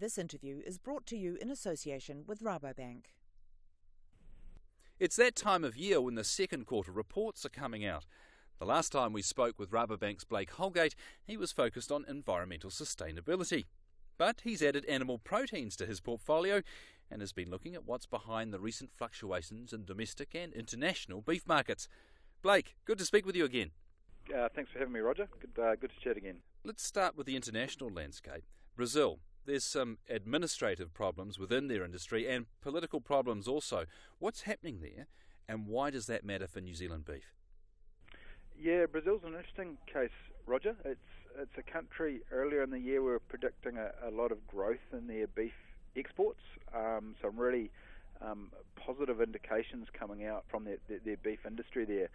This interview is brought to you in association with Rabobank. It's that time of year when the second quarter reports are coming out. The last time we spoke with Rabobank's Blake Holgate, he was focused on environmental sustainability. But he's added animal proteins to his portfolio and has been looking at what's behind the recent fluctuations in domestic and international beef markets. Blake, good to speak with you again. Thanks for having me, Roger. Good to chat again. Let's start with the international landscape. Brazil. There's some administrative problems within their industry and political problems also. What's happening there, and why does that matter for New Zealand beef? Yeah, Brazil's an interesting case, Roger. It's a country, earlier in the year we were predicting a lot of growth in their beef exports, some really positive indications coming out from their beef industry there.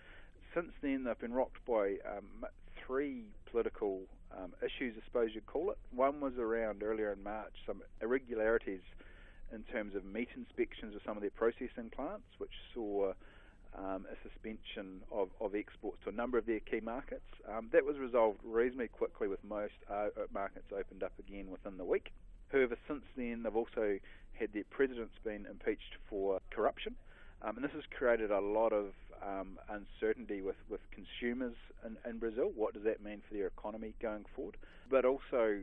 Since then, they've been rocked by three political issues, I suppose you'd call it. One was around, earlier in March, some irregularities in terms of meat inspections of some of their processing plants, which saw a suspension of exports to a number of their key markets. That was resolved reasonably quickly, with most markets opened up again within the week. However, since then, they've also had their presidents been impeached for corruption. And this has created a lot of uncertainty with consumers in Brazil. What does that mean for their economy going forward? But also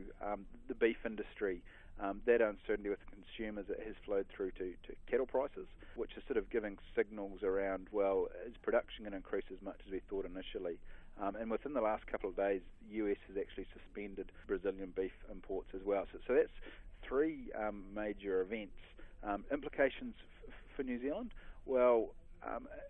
the beef industry, that uncertainty with consumers that has flowed through to cattle prices, which is sort of giving signals around, well, is production going to increase as much as we thought initially? And within the last couple of days, the US has actually suspended Brazilian beef imports as well. So that's three major events. Implications for New Zealand? Well,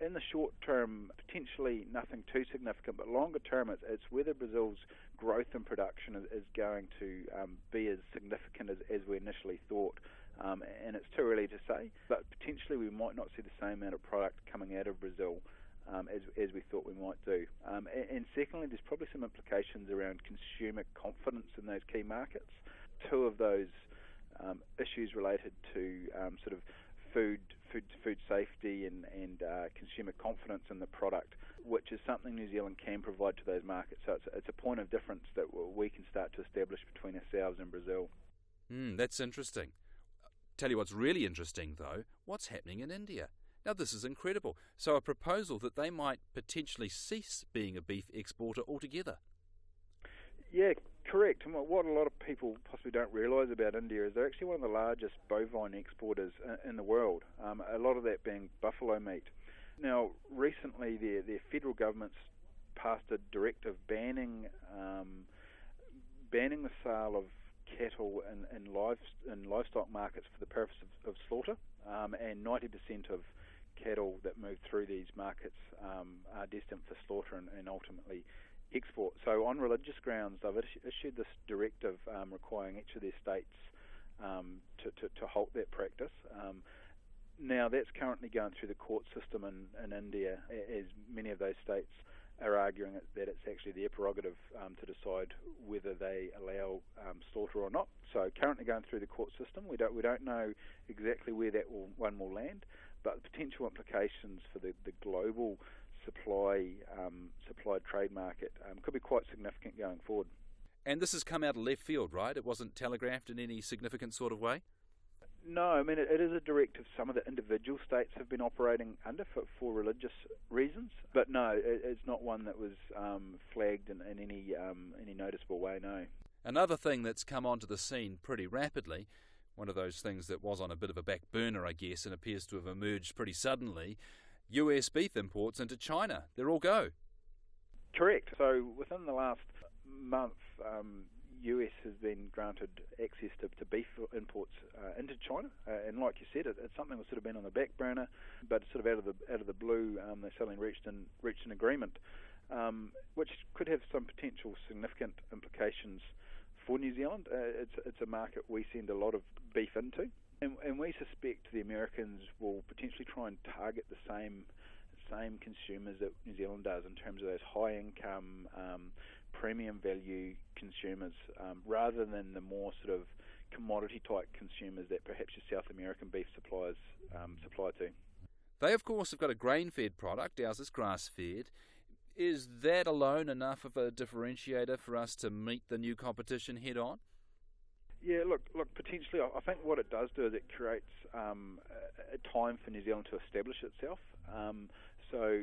in the short term, potentially nothing too significant, but longer term, it's whether Brazil's growth in production is going to be as significant as we initially thought. And it's too early to say, but potentially we might not see the same amount of product coming out of Brazil as we thought we might do. And secondly, there's probably some implications around consumer confidence in those key markets. Two of those issues related to sort of food safety and consumer confidence in the product, which is something New Zealand can provide to those markets. So it's a point of difference that we can start to establish between ourselves and Brazil. That's interesting. Tell you what's really interesting, though, what's happening in India. Now, this is incredible. So a proposal that they might potentially cease being a beef exporter altogether. Yeah, correct. And what a lot of people possibly don't realise about India is they're actually one of the largest bovine exporters in the world, a lot of that being buffalo meat. Now, recently their federal government's passed a directive banning the sale of cattle in livestock markets for the purpose of slaughter, and 90% of cattle that move through these markets are destined for slaughter and ultimately export. So on religious grounds, they've issued this directive requiring each of their states to halt that practice. Now that's currently going through the court system in India, as many of those states are arguing that it's actually their prerogative to decide whether they allow slaughter or not. So currently going through the court system, we don't know exactly where that one will land, but potential implications for the global supply trade market could be quite significant going forward. And this has come out of left field, right? It wasn't telegraphed in any significant sort of way? No, I mean, it is a directive some of the individual states have been operating under for religious reasons, but no, it's not one that was flagged in any noticeable way, no. Another thing that's come onto the scene pretty rapidly, one of those things that was on a bit of a back burner, I guess, and appears to have emerged pretty suddenly, US beef imports into China. They're all go. Correct. So within the last month, US has been granted access to beef imports into China, and like you said, it's something that's sort of been on the back burner, but sort of out of the blue, they suddenly reached an agreement, which could have some potential significant implications for New Zealand. It's a market we send a lot of beef into, and we suspect the Americans will potentially try and target the same consumers that New Zealand does in terms of those high income, premium value consumers, rather than the more sort of commodity type consumers that perhaps your South American beef suppliers supply to. They of course have got a grain fed product, ours is grass fed. Is that alone enough of a differentiator for us to meet the new competition head on? Yeah, look. Potentially, I think what it does do is it creates a time for New Zealand to establish itself. So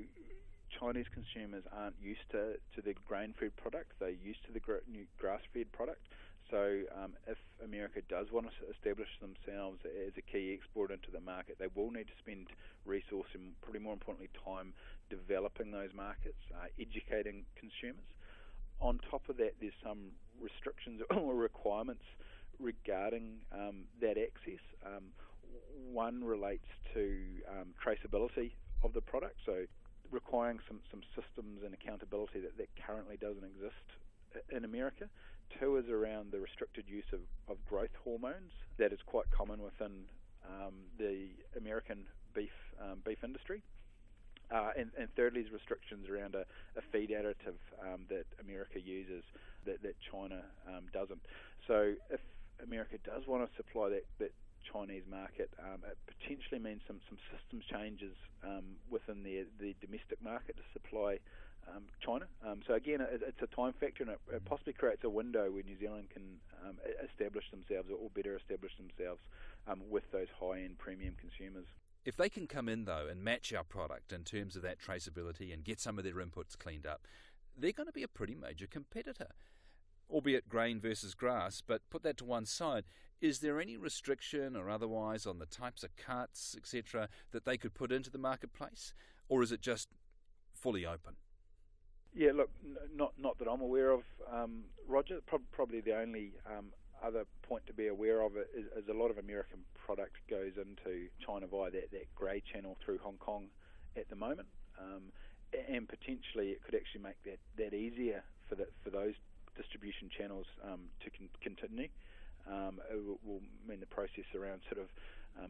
Chinese consumers aren't used to the grain-fed product; they're used to the new grass-fed product. So if America does want to establish themselves as a key exporter into the market, they will need to spend resource and, probably more importantly, time developing those markets, educating consumers. On top of that, there's some restrictions or requirements regarding that access. One relates to traceability of the product, so requiring some systems and accountability that currently doesn't exist in America. Two is around the restricted use of growth hormones that is quite common within the American beef industry. And thirdly is restrictions around a feed additive that America uses that China doesn't. So if America does want to supply that Chinese market, it potentially means some systems changes within the domestic market to supply China. So again, it's a time factor, and it possibly creates a window where New Zealand can establish themselves or better establish themselves with those high-end premium consumers. If they can come in, though, and match our product in terms of that traceability and get some of their inputs cleaned up, they're going to be a pretty major competitor. Albeit grain versus grass, but put that to one side, is there any restriction or otherwise on the types of cuts, etc., that they could put into the marketplace? Or is it just fully open? Yeah, look, not that I'm aware of, Roger. Probably the only other point to be aware of is a lot of American product goes into China via that grey channel through Hong Kong at the moment, and potentially it could actually make that easier for those distribution channels to continue. It will mean the process around sort of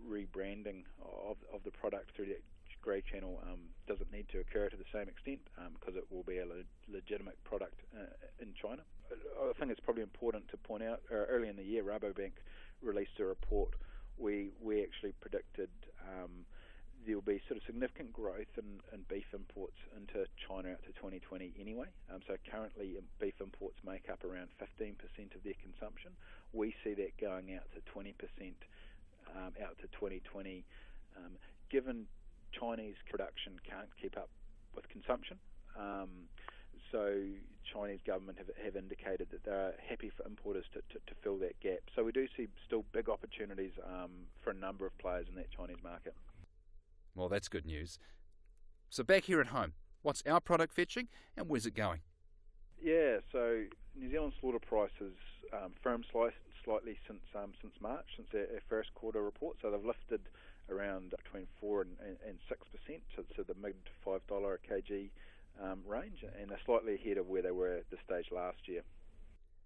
rebranding of the product through that grey channel doesn't need to occur to the same extent because it will be a legitimate product in China. I think it's probably important to point out, early in the year, Rabobank released a report. We actually predicted there will be sort of significant growth in beef imports into China out to 2020 anyway. So currently beef imports make up around 15% of their consumption. We see that going out to 20% out to 2020. Given Chinese production can't keep up with consumption, so Chinese government have indicated that they're happy for importers to fill that gap. So we do see still big opportunities for a number of players in that Chinese market. Well, that's good news. So back here at home, what's our product fetching and where's it going? Yeah, so New Zealand slaughter prices firmed slightly since March, since our first quarter report. So they've lifted around between 4 and 6%, so the mid $5 a kg range, and they're slightly ahead of where they were at this stage last year.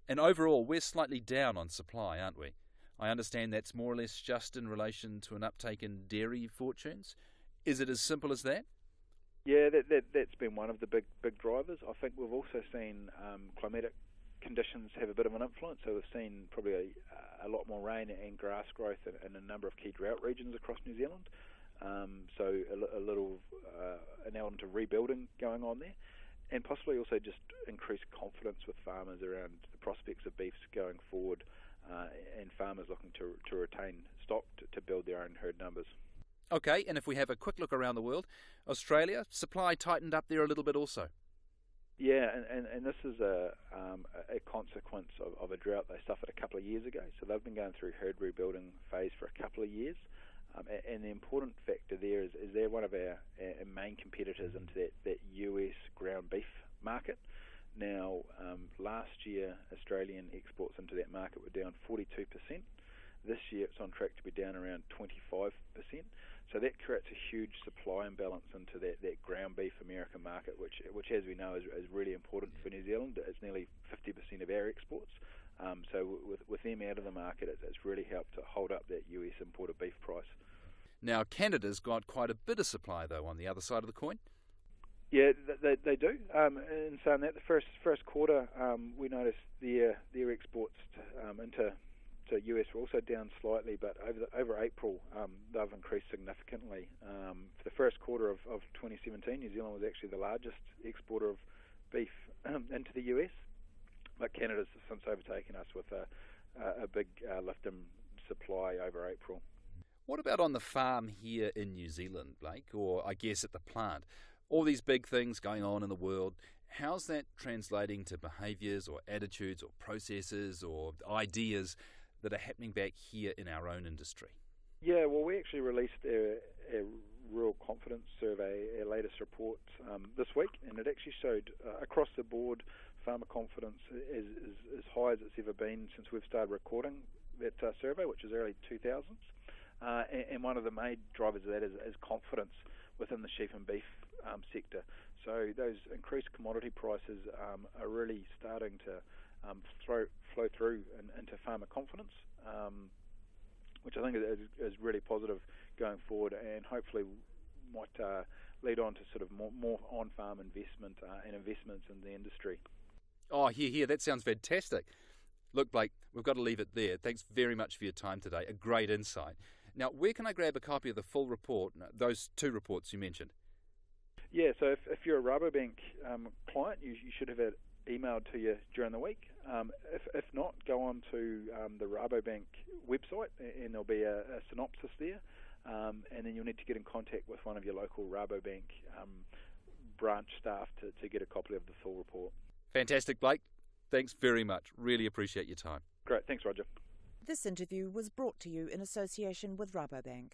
And overall, we're slightly down on supply, aren't we? I understand that's more or less just in relation to an uptake in dairy fortunes. Is it as simple as that? Yeah, that's been one of the big drivers. I think we've also seen climatic conditions have a bit of an influence. So we've seen probably a lot more rain and grass growth in a number of key drought regions across New Zealand. So an element of rebuilding going on there, and possibly also just increased confidence with farmers around the prospects of beef going forward, and farmers looking to retain stock to build their own herd numbers. Okay, and if we have a quick look around the world, Australia, supply tightened up there a little bit also. Yeah, and this is a consequence of a drought they suffered a couple of years ago. So they've been going through herd rebuilding phase for a couple of years. And the important factor there is they're one of our main competitors into that US ground beef market. Now, last year, Australian exports into that market were down 42%. This year, it's on track to be down around 25%. So that creates a huge supply imbalance into that ground beef American market, which as we know, is really important for New Zealand. It's nearly 50% of our exports. So with them out of the market, it's really helped to hold up that US imported beef price. Now, Canada's got quite a bit of supply, though, on the other side of the coin. Yeah, they do. In saying that, the first quarter, we noticed their exports into US were also down slightly, but over April, they've increased significantly. For the first quarter of 2017, New Zealand was actually the largest exporter of beef into the US, but Canada's since overtaken us with a big lift in supply over April. What about on the farm here in New Zealand, Blake, or I guess at the plant? All these big things going on in the world, how's that translating to behaviours or attitudes or processes or ideas that are happening back here in our own industry? Yeah, well, we actually released a real confidence survey, our latest report this week, and it actually showed across the board farmer confidence is as high as it's ever been since we've started recording that survey, which is early 2000s. And one of the main drivers of that is confidence within the sheep and beef sector. So those increased commodity prices are really starting to flow through into farmer confidence, which I think is really positive going forward, and hopefully might lead on to sort of more on-farm investment and investments in the industry. Oh, here, that sounds fantastic. Look, Blake, we've got to leave it there. Thanks very much for your time today. A great insight. Now, where can I grab a copy of the full report, those two reports you mentioned? Yeah, so if you're a Rabobank client, you should have it emailed to you during the week. If not, go on to the Rabobank website and there'll be a synopsis there. And then you'll need to get in contact with one of your local Rabobank branch staff to get a copy of the full report. Fantastic, Blake. Thanks very much. Really appreciate your time. Great. Thanks, Roger. This interview was brought to you in association with Rabobank.